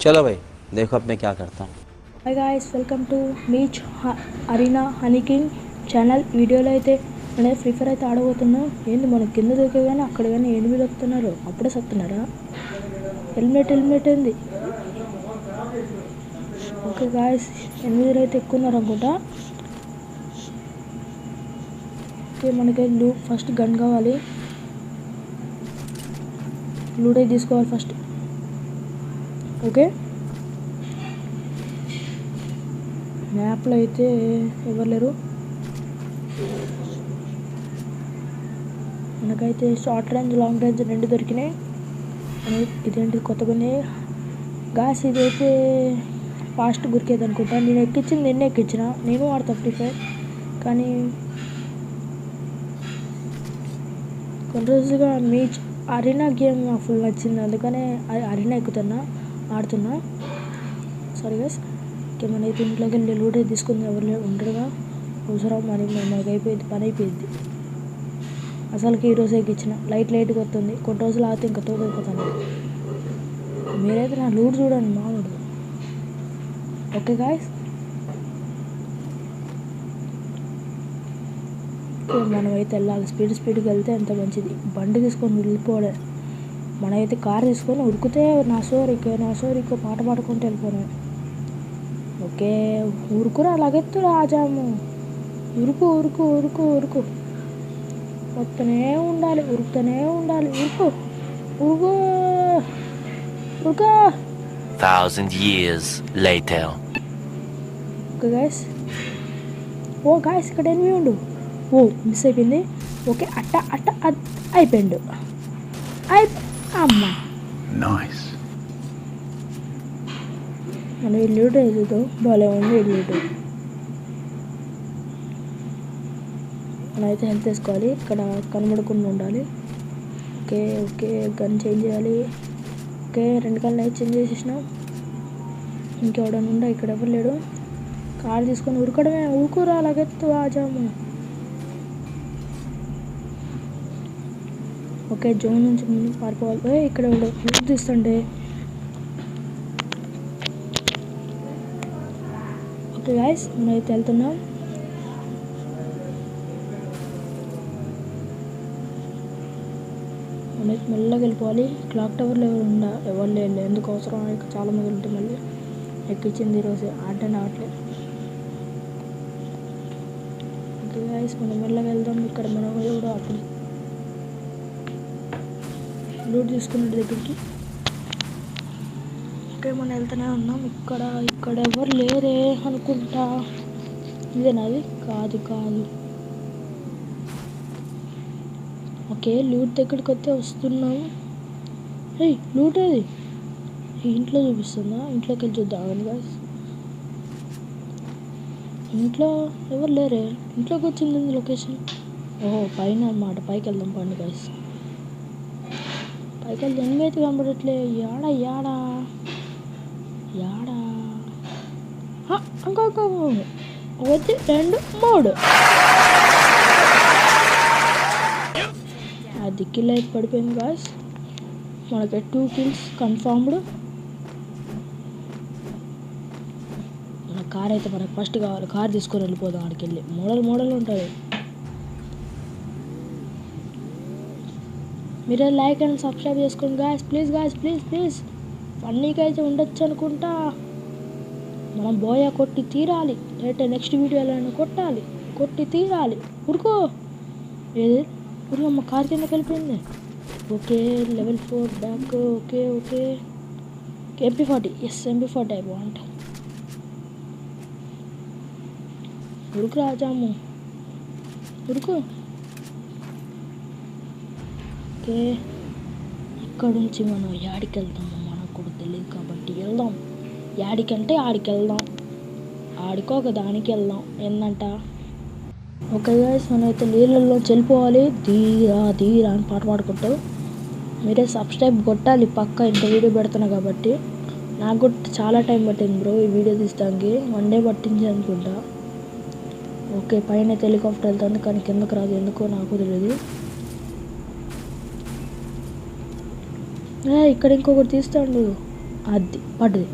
चलो भाई देखो अब मैं क्या करता हूँ. హాయ్ గాయ్స్, వెల్కమ్ టు మీచ్ అరీనా హనీ కింగ్ ఛానల్. వీడియోలో అయితే నేను ఫ్రీ ఫైర్ అయితే ఆడబోతున్నా. ఏంది మన కింద దొరికే కానీ అక్కడ కానీ ఎనిమిది వస్తున్నారు, అప్పుడే సత్తున్నారా? హెల్మెట్ ఏంది? ఓకే గాయ్స్, 8 అయితే ఎక్కువ ఉన్నారు అనుకుంటా. ఓకే, మనకి ఫస్ట్ గన్ కావాలి, లూట్ అయితే తీసుకోవాలి ఫస్ట్. ఓకే, మ్యాప్లో అయితే ఎవరు లేరు. మనకైతే షార్ట్ రేంజ్ లాంగ్ రేంజ్ 2 దొరికినాయి. ఇదేంటి కొత్తగానే గాస్, ఇదైతే ఫాస్ట్ గురికేది అనుకుంటా. నేను ఎక్కించింది నిన్నే ఎక్కించిన, నేను ఆడతా ఫ్రీ ఫైర్. కానీ కొన్ని రోజులుగా మీచ్ అరీనా గేమ్ నాకు ఫుల్ నచ్చింది, అందుకనే అరీనా ఆడుతున్నా. Sorry guys. మనైతే ఇంట్లోకి వెళ్ళి లూట్ అయితే తీసుకుంది, ఎవరు ఉండరుగా, అవసరం మనకి అయిపోయింది, పని అయిపోయింది. అసలుకి ఈరోజు ఎక్కించిన లైట్గా వస్తుంది, కొన్ని రోజులు ఆగితే ఇంకా తోడైపోతాను. మీరైతే నా లూట్ చూడండి మామూలు. ఓకే గాయస్, మనమైతే వెళ్ళాలి. స్పీడ్గా వెళ్తే ఎంత మంచిది. బండి తీసుకొని వెళ్ళిపోవడే. మనమైతే కార్ తీసుకొని ఉరికితే నా సోరికో పాట పాడుకుంటూ వెళ్ళిపోయాను. ఓకే, ఉరుకురా అలాగెత్తు రాజాము. ఉరుకు వస్తూనే ఉండాలి, ఉరుకుతూనే ఉండాలి. ఉరుకు 1,000 years later. ఓకే గాయస్, ఇక్కడ ఎనిమిది ఉండు. మిస్ అయిపోయింది. ఓకే, అట్ట అయిపోయిండు. అమ్మా Nice. మనం ఇల్లుడు ఎదుగుతూ బాగా ఉంది. ఇల్లుడు మనం అయితే హెల్త్ వేసుకోవాలి, ఇక్కడ కనబడకుండా ఉండాలి. ఓకే, గన్ చేంజ్ చేయాలి. ఓకే, 2 కళ్ళు అయితే చేంజ్ చేసేసినాం. ఇంకెవడన్నా ఉండా? ఇక్కడ ఎవరు లేడు. కార్ తీసుకొని ఉరుకురా అలాగెత్తు ఆజాము. ఓకే, జోన్ నుంచి ముందు పారిపోవాలి. ఇక్కడ లూట్ తీస్తుండే. ఓకే గాయస్, మనమైతే వెళ్తున్నాం. మనైతే మెల్లగా వెళ్ళిపోవాలి. క్లాక్ టవర్లో ఎవరు లేదు, ఎందుకు అవసరం, చాలా మంది ఉంటుంది. మళ్ళీ ఎక్కించింది ఈరోజు ఆడట్లేదు. ఓకే గాయస్, మనం మెల్లగా వెళ్దాం. ఇక్కడ మనం కూడా అప్పుడు లూట్ తీసుకున్నట్టు దగ్గరికి. ఓకే, మనం వెళ్తూనే ఉన్నాం. ఇక్కడ ఎవరు లేరే అనుకుంటా. ఇదేనాది? కాదు. ఓకే, లూట్ దగ్గరికి వస్తే వస్తున్నాం. లూట్ అది ఇంట్లో చూపిస్తుందా? ఇంట్లోకి వెళ్ళి చూద్దాం గాయస్. ఇంట్లో ఎవరు లేరే. ఇంట్లోకి వచ్చింది లొకేషన్. పైన అన్నమాట. పైకి వెళ్దాం పండు గాయస్. పైకి వెళ్తే ఎనిమిది అయితే కనబడట్లే. యాడా 1 2 3 అది కిల్ అయితే పడిపోయింది గాయస్. మనకి 2 కిల్స్ కన్ఫర్మ్డ్. మన కార్ అయితే మనకు ఫస్ట్ కావాలి. కార్ తీసుకొని వెళ్ళిపోదాం. ఆడికి వెళ్ళి మోడల్ ఉంటుంది. మీరే లైక్ అండ్ సబ్స్క్రైబ్ చేసుకోండి గాయస్, ప్లీజ్. ఫన్నీగా అయితే ఉండొచ్చు అనుకుంటా. మనం బోయా కొట్టి తీరాలి. అయితే నెక్స్ట్ వీడియోలో కొట్టి తీరాలి. ఉరుకో అమ్మ, కార్ కింద కలిపింది. Okay, level 4 back. Okay, MP40. MP40 I want. ఉరుకు రాజాము, ఉరుకు. ఓకే, ఇక్కడ నుంచి మనం యాడికి వెళ్తాము మనకు కూడా తెలియదు కాబట్టి వెళ్దాం. యాడికంటే ఆడికి వెళ్దాం, ఆడికో ఒక దానికి వెళ్దాం. ఏందంట? ఓకే గాయస్, మనమైతే నీళ్ళల్లో చెల్లిపోవాలి. ధీరా అని పాట పాడుకుంటూ. మీరే సబ్స్క్రైబ్ కొట్టాలి పక్క. ఇంత వీడియో పెడుతున్నా కాబట్టి. నాకు కూడా చాలా టైం పట్టింది బ్రో ఈ వీడియో తీస్తానికి. 1 డే పట్టింది అనుకుంటా. ఓకే, పైన హెలికాప్టర్ వెళ్తుంది కానీ కిందకు రాదు, ఎందుకో నాకు తెలియదు. ఇక్కడ ఇంకొకటి తీస్తాడు. అది పడ్డది.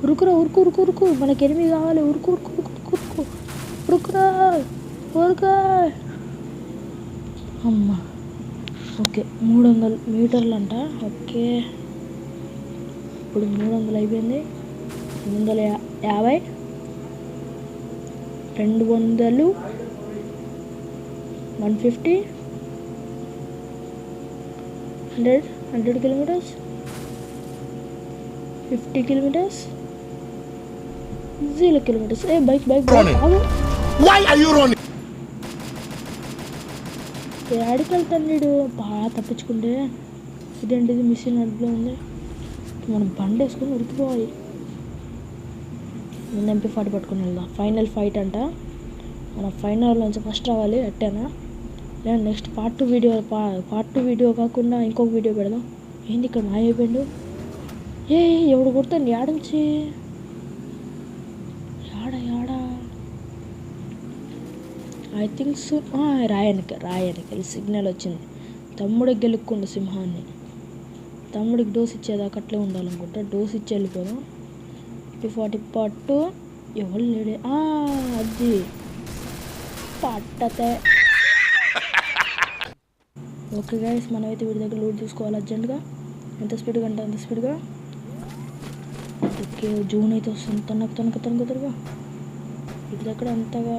ఉరుకురా, ఉరుకు ఉరుకు ఉరుకు, మనకి ఎనిమిది కావాలి. ఉరుకు ఉరుకు ఉరుకు ఉరుకు ఉరుకురా, ఉరుకా. అమ్మ, ఓకే 300 మీటర్లు అంట. ఓకే, ఇప్పుడు 300 అయిపోయింది. 250, 200, 150, 100 కిలోమీటర్స్, 50 కిలోమీటర్స్, 0 కిలోమీటర్స్. ఏ బైక్ ఆగు. Why are you running? ఏడికి వెళ్తాను వీడు బాగా తప్పించుకుంటే. ఇదేంటిది మిషన్ అడ్లో ఉంది. మనం బండి వేసుకొని ఉరికిపోవాలి. ముందు MP40 పట్టుకుని వెళ్దాం. ఫైనల్ ఫైట్ అంట. మన ఫైనల్ నుంచి ఫస్ట్ రావాలి. అట్టేనా? నేను నెక్స్ట్ పార్ట్ 2 వీడియో కాకుండా ఇంకొక వీడియో పెడదాం. ఏంది ఇక్కడ మాయమైపోయిండు? ఏ ఎవడు కొడుతుంది యాడంచి? యాడా ఐ థింక్ సో. రాయనికి సిగ్నల్ వచ్చింది. తమ్ముడికి గెలుక్కుండు సింహాన్ని. తమ్ముడికి డోస్ ఇచ్చేదాకా అట్లే ఉండాలనుకుంటా. డోస్ ఇచ్చి వెళ్ళిపోదాం. MP40 పట్టు. ఎవరు లేడే? అది పట్టతే. ఓకే గైస్, మనమైతే వీడి దగ్గర లూట్ తీసుకోవాలి అర్జెంట్గా. ఎంత స్పీడ్గా అంటే అంత స్పీడ్గా. ఓకే, జూన్ అయితే వస్తుంది. తొందరగా వీడి దగ్గర అంతగా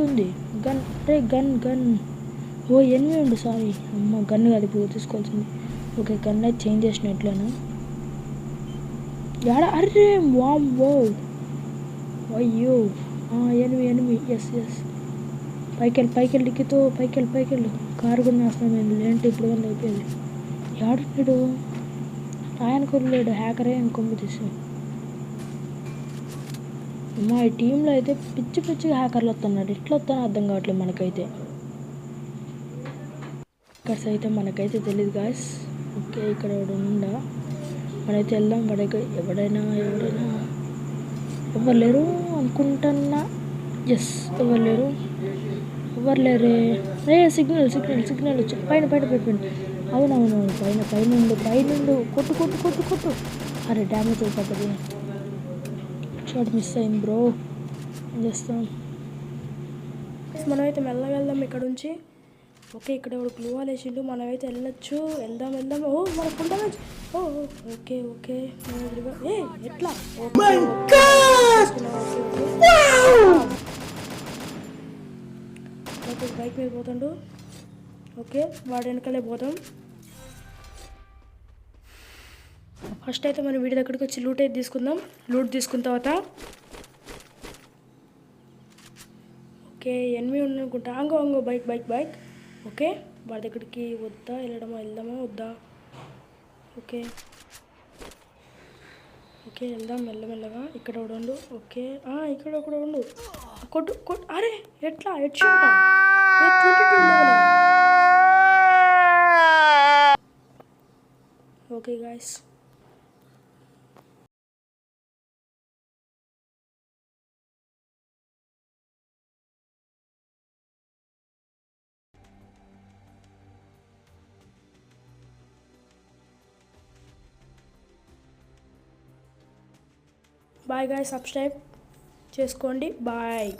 ఉంది గన్. గన్ ఓ ఎనిమిది ఉంది. సారీ అమ్మ, గన్ కాదు ఇప్పుడు తీసుకోవాల్సింది. ఓకే, గన్ అయితే చేంజ్ చేసినట్లేనా? యాడ? అర్రే వామ్మో, అయ్యో ఎనిమిది. ఎస్ పైకెళ్ళి డిక్కితో పైకెళ్ళు. కారు కూడా నాశనం అయింది. లేంటే ఇప్పుడు కానీ అయిపోయింది. యాడున్నాడు? ఆయనకు లేడు. హ్యాకరే ఇంకొమ్మ తీసి. మా ఈ టీంలో అయితే పిచ్చిగా హ్యాకర్లు వస్తున్నాడు. ఎట్లా వస్తానో అర్థం కావట్లేదు మనకైతే. హ్యాకర్స్ అయితే మనకైతే తెలియదు గాయస్. ఓకే, ఇక్కడ ఎవడు ఉందా? మనైతే వెళ్దాం. ఎవరైనా ఎవరు లేరు అనుకుంటున్నా. ఎస్, ఎవరు లేరే. సిగ్నల్ వచ్చి పైన అవునవును, పైనుండు. కొట్టు. అరే డ్యామేజ్ అయిపోతుంది. షాట్ మిస్ అయింది బ్రో. ఏం చేస్తాం? మనమైతే మెల్లగా వెళ్దాం ఇక్కడ నుంచి. ఓకే, ఇక్కడ ఎవడు గ్లూ వాల్ వేసిండు. మనమైతే వెళ్ళొచ్చు. వెళ్దాం. ఓ మన ఫుల్ డ్యామేజ్. ఓకే ఎట్లా? బైక్ మీద పోతాడు. ఓకే, వాడు వెనకాలే పోతాం. ఫస్ట్ అయితే మనం వీడి దగ్గరికి వచ్చి లూట్ అయితే తీసుకుందాం. లూట్ తీసుకున్న తర్వాత ఓకే, ఎనిమిది అనుకుంటా. అంగో బైక్. ఓకే, వాడి దగ్గరికి వెళ్దామా వద్దా? ఓకే, వెళ్దాం మెల్లమెల్లగా. ఇక్కడ ఒకడు ఉండు. ఓకే, ఇక్కడ ఒకడు ఉండు. కొట్టు. అరే ఎట్లా? Okay guys, bye guys. Subscribe చేసుకోండి. బాయ్.